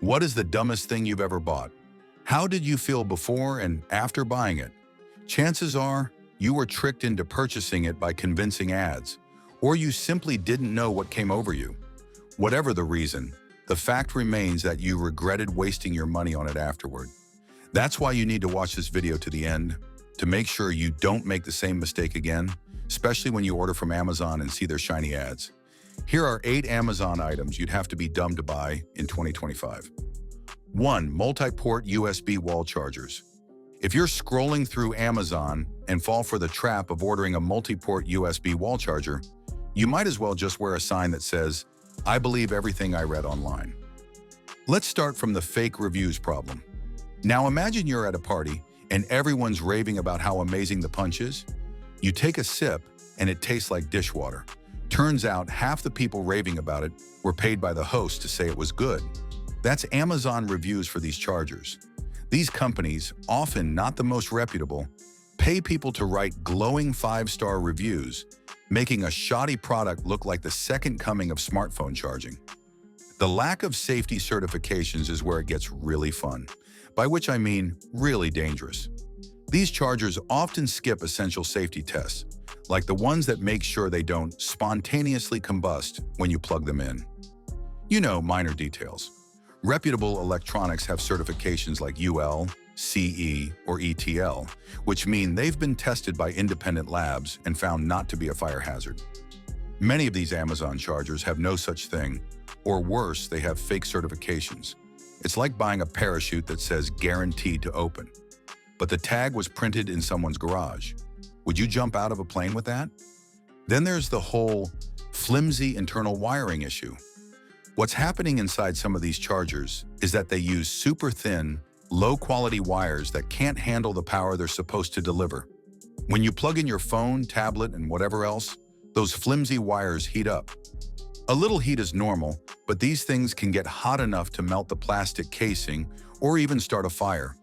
What is the dumbest thing you've ever bought? How did you feel before and after buying it? Chances are you were tricked into purchasing it by convincing ads, or you simply didn't know what came over you. Whatever the reason, the fact remains that you regretted wasting your money on it afterward. That's why you need to watch this video to the end, to make sure you don't make the same mistake again, especially when you order from Amazon and see their shiny ads. Here are 8 Amazon items you'd have to be dumb to buy in 2025. 1. Multi-port USB wall chargers. If you're scrolling through Amazon and fall for the trap of ordering a multi-port USB wall charger, you might as well just wear a sign that says, "I believe everything I read online." Let's start from the fake reviews problem. Now imagine you're at a party and everyone's raving about how amazing the punch is. You take a sip and it tastes like dishwater. Turns out half the people raving about it were paid by the host to say it was good. That's Amazon reviews for these chargers. These companies, often not the most reputable, pay people to write glowing 5-star reviews, making a shoddy product look like the second coming of smartphone charging. The lack of safety certifications is where it gets really fun, by which I mean really dangerous. These chargers often skip essential safety tests, like the ones that make sure they don't spontaneously combust when you plug them in. You know, minor details. Reputable electronics have certifications like UL, CE, or ETL, which mean they've been tested by independent labs and found not to be a fire hazard. Many of these Amazon chargers have no such thing, or worse, they have fake certifications. It's like buying a parachute that says guaranteed to open, but the tag was printed in someone's garage. Would you jump out of a plane with that? Then there's the whole flimsy internal wiring issue. What's happening inside some of these chargers is that they use super thin, low-quality wires that can't handle the power they're supposed to deliver. When you plug in your phone, tablet, and whatever else, those flimsy wires heat up. A little heat is normal, but these things can get hot enough to melt the plastic casing or even start a fire.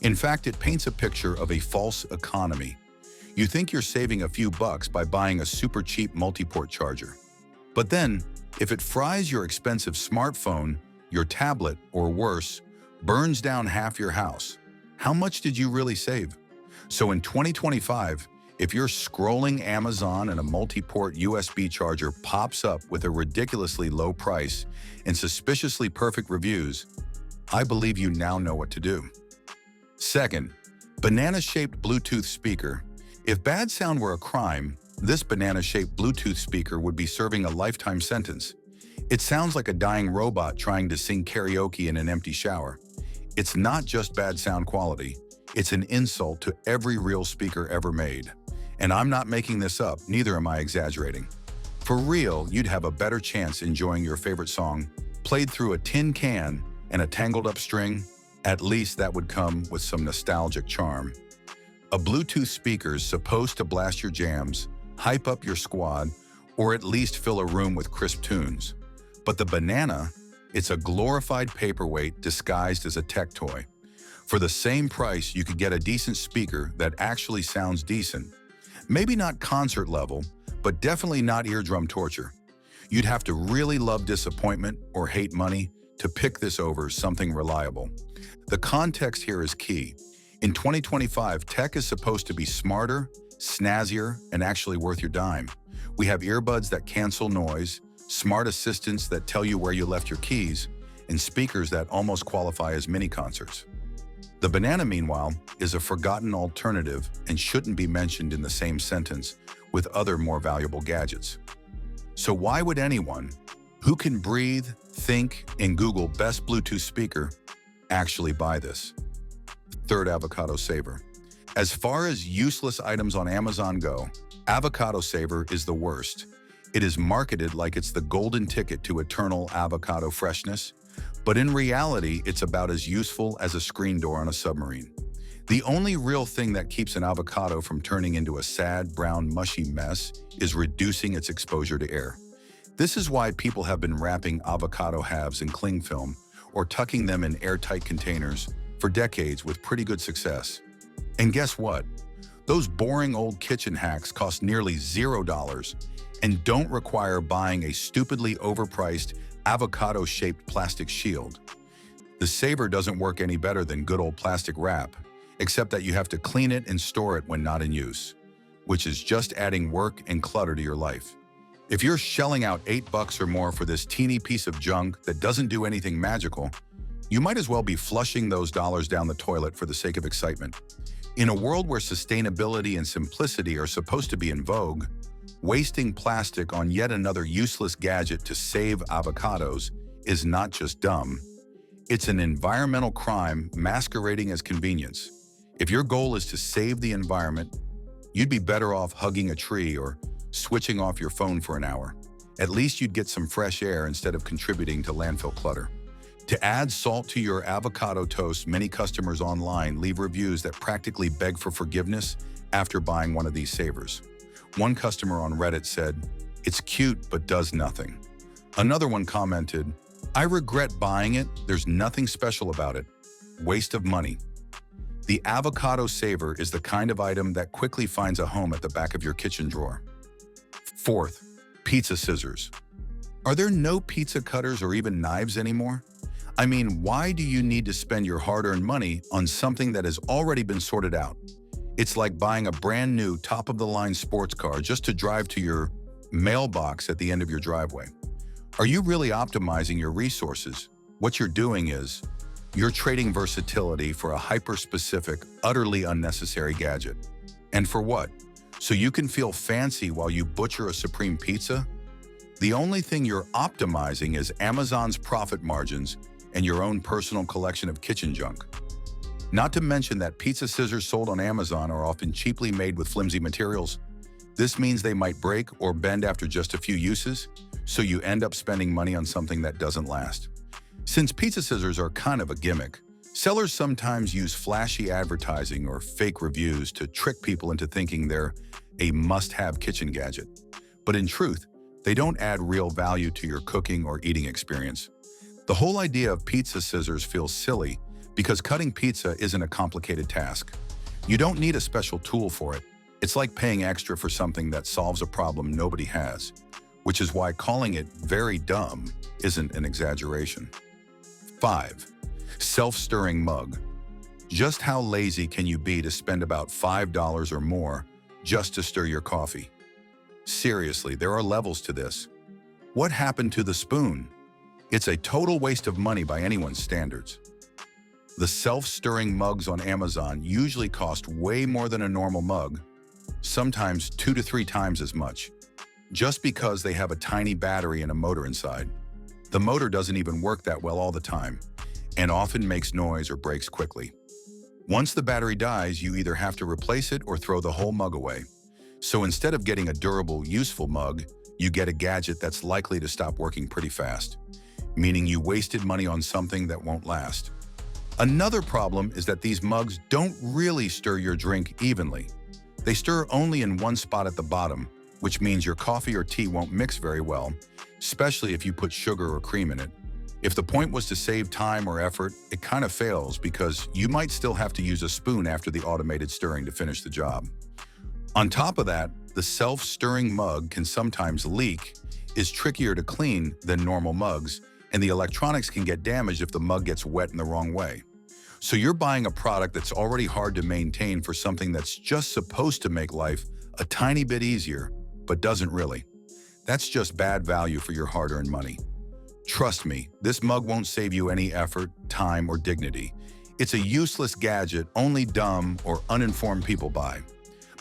In fact, it paints a picture of a false economy. You think you're saving a few bucks by buying a super cheap multi-port charger. But then, if it fries your expensive smartphone, your tablet, or worse, burns down half your house, how much did you really save? So in 2025, if you're scrolling Amazon and a multi-port USB charger pops up with a ridiculously low price and suspiciously perfect reviews, I believe you now know what to do. Second, banana-shaped Bluetooth speaker. If bad sound were a crime, this banana-shaped Bluetooth speaker would be serving a lifetime sentence. It sounds like a dying robot trying to sing karaoke in an empty shower. It's not just bad sound quality, it's an insult to every real speaker ever made. And I'm not making this up, neither am I exaggerating. For real, you'd have a better chance enjoying your favorite song played through a tin can and a tangled up string. At least that would come with some nostalgic charm. A Bluetooth speaker's supposed to blast your jams, hype up your squad, or at least fill a room with crisp tunes. But the banana, it's a glorified paperweight disguised as a tech toy. For the same price, you could get a decent speaker that actually sounds decent. Maybe not concert level, but definitely not eardrum torture. You'd have to really love disappointment or hate money to pick this over something reliable. The context here is key. In 2025, tech is supposed to be smarter, snazzier, and actually worth your dime. We have earbuds that cancel noise, smart assistants that tell you where you left your keys, and speakers that almost qualify as mini concerts. The banana, meanwhile, is a forgotten alternative and shouldn't be mentioned in the same sentence with other more valuable gadgets. So why would anyone who can breathe, think, and Google best Bluetooth speaker actually buy this? Third, avocado saver. As far as useless items on Amazon go, avocado saver is the worst. It is marketed like it's the golden ticket to eternal avocado freshness, but in reality, it's about as useful as a screen door on a submarine. The only real thing that keeps an avocado from turning into a sad, brown, mushy mess is reducing its exposure to air. This is why people have been wrapping avocado halves in cling film or tucking them in airtight containers for decades with pretty good success. And guess what? Those boring old kitchen hacks cost nearly $0 and don't require buying a stupidly overpriced avocado-shaped plastic shield. The saver doesn't work any better than good old plastic wrap, except that you have to clean it and store it when not in use, which is just adding work and clutter to your life. If you're shelling out $8 or more for this teeny piece of junk that doesn't do anything magical, you might as well be flushing those dollars down the toilet for the sake of excitement. In a world where sustainability and simplicity are supposed to be in vogue, wasting plastic on yet another useless gadget to save avocados is not just dumb. It's an environmental crime masquerading as convenience. If your goal is to save the environment, you'd be better off hugging a tree or switching off your phone for an hour. At least you'd get some fresh air instead of contributing to landfill clutter. To add salt to your avocado toast, many customers online leave reviews that practically beg for forgiveness after buying one of these savers. One customer on Reddit said, "It's cute but does nothing." Another one commented, "I regret buying it, there's nothing special about it. Waste of money." The avocado saver is the kind of item that quickly finds a home at the back of your kitchen drawer. Fourth, pizza scissors. Are there no pizza cutters or even knives anymore? I mean, why do you need to spend your hard-earned money on something that has already been sorted out? It's like buying a brand new top-of-the-line sports car just to drive to your mailbox at the end of your driveway. Are you really optimizing your resources? What you're doing is, you're trading versatility for a hyper-specific, utterly unnecessary gadget. And for what? So you can feel fancy while you butcher a supreme pizza? The only thing you're optimizing is Amazon's profit margins and your own personal collection of kitchen junk. Not to mention that pizza scissors sold on Amazon are often cheaply made with flimsy materials. This means they might break or bend after just a few uses, so you end up spending money on something that doesn't last. Since pizza scissors are kind of a gimmick, sellers sometimes use flashy advertising or fake reviews to trick people into thinking they're a must-have kitchen gadget. But in truth, they don't add real value to your cooking or eating experience. The whole idea of pizza scissors feels silly because cutting pizza isn't a complicated task. You don't need a special tool for it. It's like paying extra for something that solves a problem nobody has, which is why calling it very dumb isn't an exaggeration. 5. Self-stirring mug. Just how lazy can you be to spend about $5 or more just to stir your coffee? Seriously, there are levels to this. What happened to the spoon? It's a total waste of money by anyone's standards. The self-stirring mugs on Amazon usually cost way more than a normal mug, sometimes 2 to 3 times as much, just because they have a tiny battery and a motor inside. The motor doesn't even work that well all the time, and often makes noise or breaks quickly. Once the battery dies, you either have to replace it or throw the whole mug away. So instead of getting a durable, useful mug, you get a gadget that's likely to stop working pretty fast, meaning you wasted money on something that won't last. Another problem is that these mugs don't really stir your drink evenly. They stir only in one spot at the bottom, which means your coffee or tea won't mix very well, especially if you put sugar or cream in it. If the point was to save time or effort, it kind of fails because you might still have to use a spoon after the automated stirring to finish the job. On top of that, the self-stirring mug can sometimes leak, is trickier to clean than normal mugs, and the electronics can get damaged if the mug gets wet in the wrong way. So you're buying a product that's already hard to maintain for something that's just supposed to make life a tiny bit easier, but doesn't really. That's just bad value for your hard-earned money. Trust me, this mug won't save you any effort, time, or dignity. It's a useless gadget only dumb or uninformed people buy.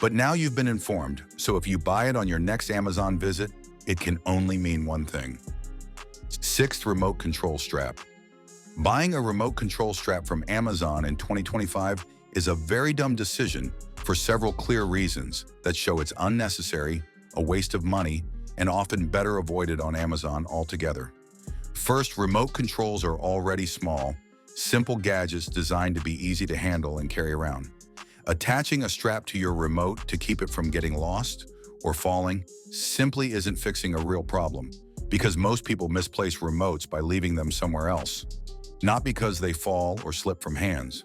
But now you've been informed, so if you buy it on your next Amazon visit, it can only mean one thing. 6th, remote control strap. Buying a remote control strap from Amazon in 2025 is a very dumb decision for several clear reasons that show it's unnecessary, a waste of money, and often better avoided on Amazon altogether. First, remote controls are already small, simple gadgets designed to be easy to handle and carry around. Attaching a strap to your remote to keep it from getting lost or falling simply isn't fixing a real problem, because most people misplace remotes by leaving them somewhere else, not because they fall or slip from hands.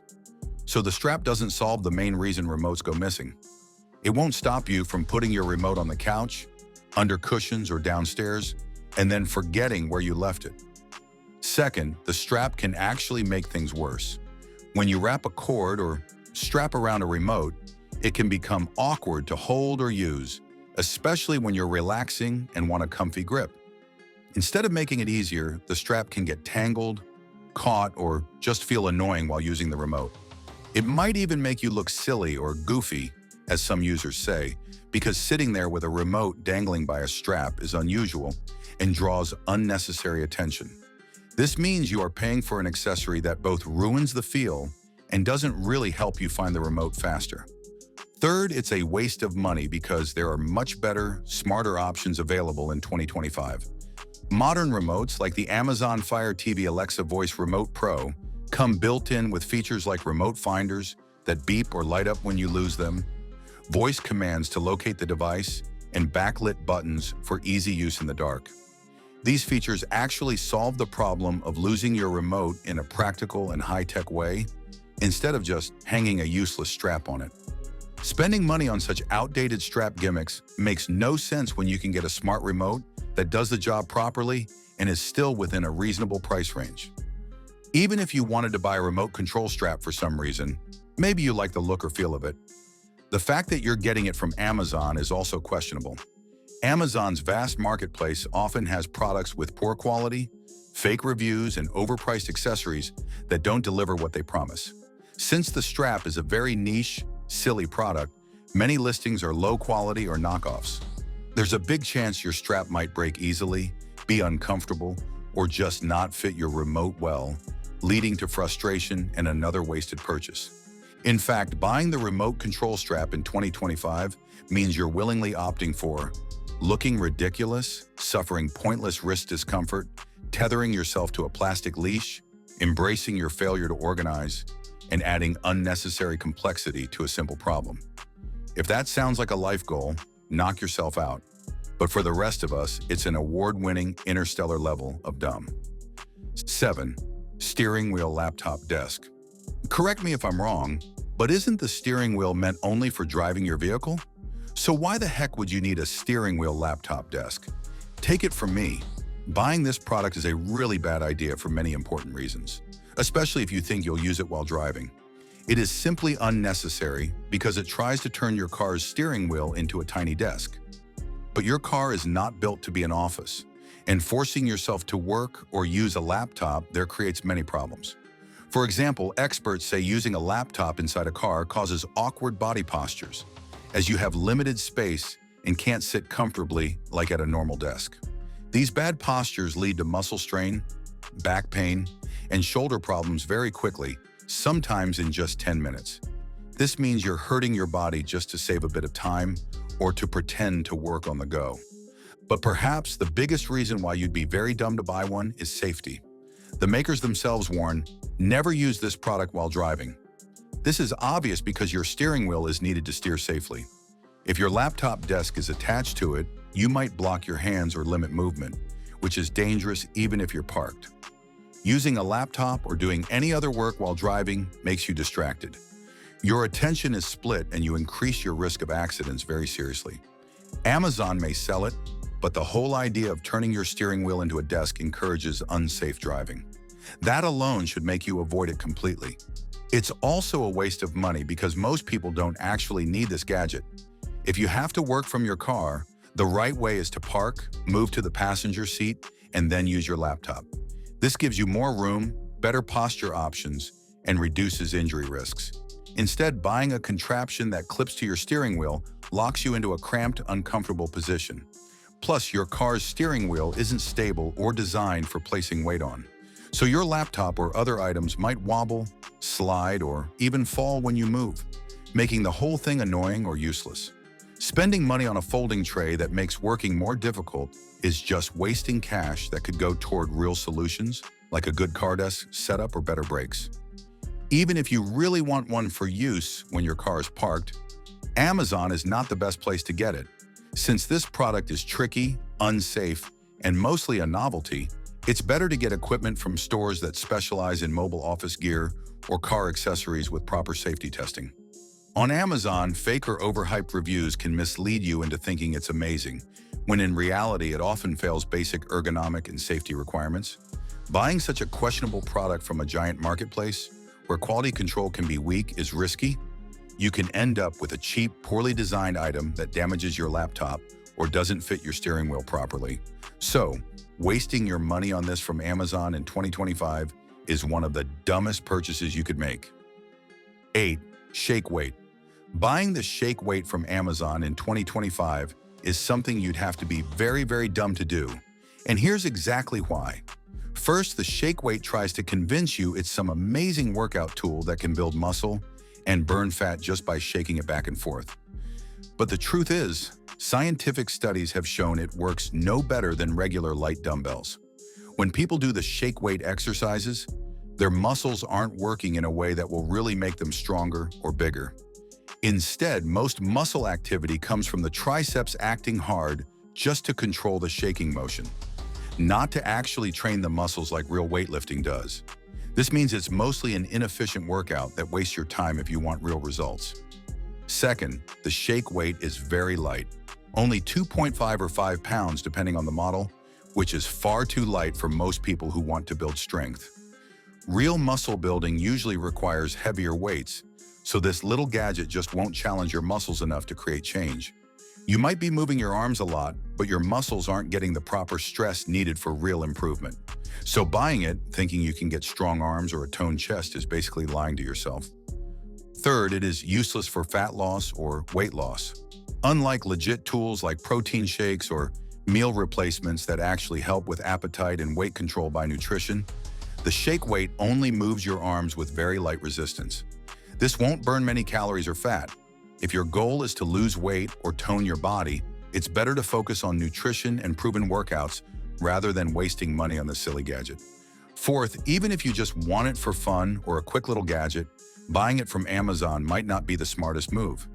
So the strap doesn't solve the main reason remotes go missing. It won't stop you from putting your remote on the couch, under cushions, or downstairs, and then forgetting where you left it. Second, the strap can actually make things worse. When you wrap a cord or strap around a remote, it can become awkward to hold or use, especially when you're relaxing and want a comfy grip. Instead of making it easier, the strap can get tangled, caught, or just feel annoying while using the remote. It might even make you look silly or goofy, as some users say, because sitting there with a remote dangling by a strap is unusual and draws unnecessary attention. This means you are paying for an accessory that both ruins the feel and doesn't really help you find the remote faster. Third, it's a waste of money because there are much better, smarter options available in 2025. Modern remotes like the Amazon Fire TV Alexa Voice Remote Pro come built-in with features like remote finders that beep or light up when you lose them, voice commands to locate the device, and backlit buttons for easy use in the dark. These features actually solve the problem of losing your remote in a practical and high-tech way, instead of just hanging a useless strap on it. Spending money on such outdated strap gimmicks makes no sense when you can get a smart remote that does the job properly and is still within a reasonable price range. Even if you wanted to buy a remote control strap for some reason, maybe you like the look or feel of it, the fact that you're getting it from Amazon is also questionable. Amazon's vast marketplace often has products with poor quality, fake reviews, and overpriced accessories that don't deliver what they promise. Since the strap is a very niche, silly product, many listings are low quality or knockoffs. There's a big chance your strap might break easily, be uncomfortable, or just not fit your remote well, leading to frustration and another wasted purchase. In fact, buying the remote control strap in 2025 means you're willingly opting for looking ridiculous, suffering pointless wrist discomfort, tethering yourself to a plastic leash, embracing your failure to organize, and adding unnecessary complexity to a simple problem. If that sounds like a life goal, knock yourself out. But for the rest of us, it's an award-winning interstellar level of dumb. 7. Steering wheel laptop desk. Correct me if I'm wrong, but isn't the steering wheel meant only for driving your vehicle? So why the heck would you need a steering wheel laptop desk? Take it from me, buying this product is a really bad idea for many important reasons, especially if you think you'll use it while driving. It is simply unnecessary because it tries to turn your car's steering wheel into a tiny desk. But your car is not built to be an office, and forcing yourself to work or use a laptop there creates many problems. For example, experts say using a laptop inside a car causes awkward body postures, as you have limited space and can't sit comfortably like at a normal desk. These bad postures lead to muscle strain, back pain, and shoulder problems very quickly, sometimes in just 10 minutes. This means you're hurting your body just to save a bit of time or to pretend to work on the go. But perhaps the biggest reason why you'd be very dumb to buy one is safety. The makers themselves warn, never use this product while driving. This is obvious because your steering wheel is needed to steer safely. If your laptop desk is attached to it, you might block your hands or limit movement, which is dangerous even if you're parked. Using a laptop or doing any other work while driving makes you distracted. Your attention is split and you increase your risk of accidents very seriously. Amazon may sell it, but the whole idea of turning your steering wheel into a desk encourages unsafe driving. That alone should make you avoid it completely. It's also a waste of money because most people don't actually need this gadget. If you have to work from your car, the right way is to park, move to the passenger seat, and then use your laptop. This gives you more room, better posture options, and reduces injury risks. Instead, buying a contraption that clips to your steering wheel locks you into a cramped, uncomfortable position. Plus, your car's steering wheel isn't stable or designed for placing weight on. So your laptop or other items might wobble, slide, or even fall when you move, making the whole thing annoying or useless. Spending money on a folding tray that makes working more difficult is just wasting cash that could go toward real solutions, like a good car desk setup or better brakes. Even if you really want one for use when your car is parked, Amazon is not the best place to get it. Since this product is tricky, unsafe, and mostly a novelty, it's better to get equipment from stores that specialize in mobile office gear or car accessories with proper safety testing. On Amazon, fake or overhyped reviews can mislead you into thinking it's amazing, when in reality it often fails basic ergonomic and safety requirements. Buying such a questionable product from a giant marketplace, where quality control can be weak, is risky. You can end up with a cheap, poorly designed item that damages your laptop or doesn't fit your steering wheel properly. So, wasting your money on this from Amazon in 2025 is one of the dumbest purchases you could make. 8. Shake weight. Buying the shake weight from Amazon in 2025 is something you'd have to be very, very dumb to do. And here's exactly why. First, the shake weight tries to convince you it's some amazing workout tool that can build muscle and burn fat just by shaking it back and forth. But the truth is, scientific studies have shown it works no better than regular light dumbbells. When people do the shake weight exercises, their muscles aren't working in a way that will really make them stronger or bigger. Instead, most muscle activity comes from the triceps acting hard just to control the shaking motion, not to actually train the muscles like real weightlifting does. This means it's mostly an inefficient workout that wastes your time if you want real results. Second, the shake weight is very light, only 2.5 or 5 pounds depending on the model, which is far too light for most people who want to build strength. Real muscle building usually requires heavier weights, so this little gadget just won't challenge your muscles enough to create change. You might be moving your arms a lot, but your muscles aren't getting the proper stress needed for real improvement. So buying it, thinking you can get strong arms or a toned chest, is basically lying to yourself. Third, it is useless for fat loss or weight loss. Unlike legit tools like protein shakes or meal replacements that actually help with appetite and weight control by nutrition, the shake weight only moves your arms with very light resistance. This won't burn many calories or fat. If your goal is to lose weight or tone your body, it's better to focus on nutrition and proven workouts rather than wasting money on this silly gadget. Fourth, even if you just want it for fun or a quick little gadget, buying it from Amazon might not be the smartest move.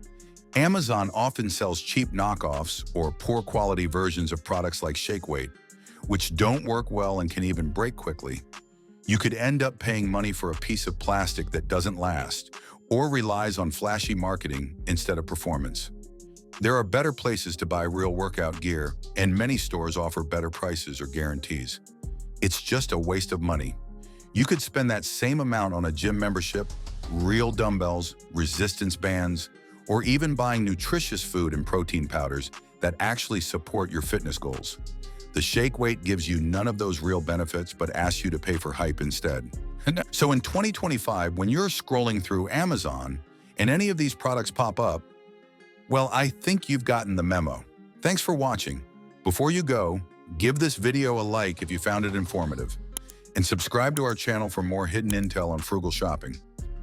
Amazon often sells cheap knockoffs or poor quality versions of products like shake weight, which don't work well and can even break quickly. You could end up paying money for a piece of plastic that doesn't last or relies on flashy marketing instead of performance. There are better places to buy real workout gear, and many stores offer better prices or guarantees. It's just a waste of money. You could spend that same amount on a gym membership, real dumbbells, resistance bands, or even buying nutritious food and protein powders that actually support your fitness goals. The shake weight gives you none of those real benefits but asks you to pay for hype instead. So in 2025, when you're scrolling through Amazon and any of these products pop up, well, I think you've gotten the memo. Thanks for watching. Before you go, give this video a like if you found it informative, and subscribe to our channel for more hidden intel on frugal shopping.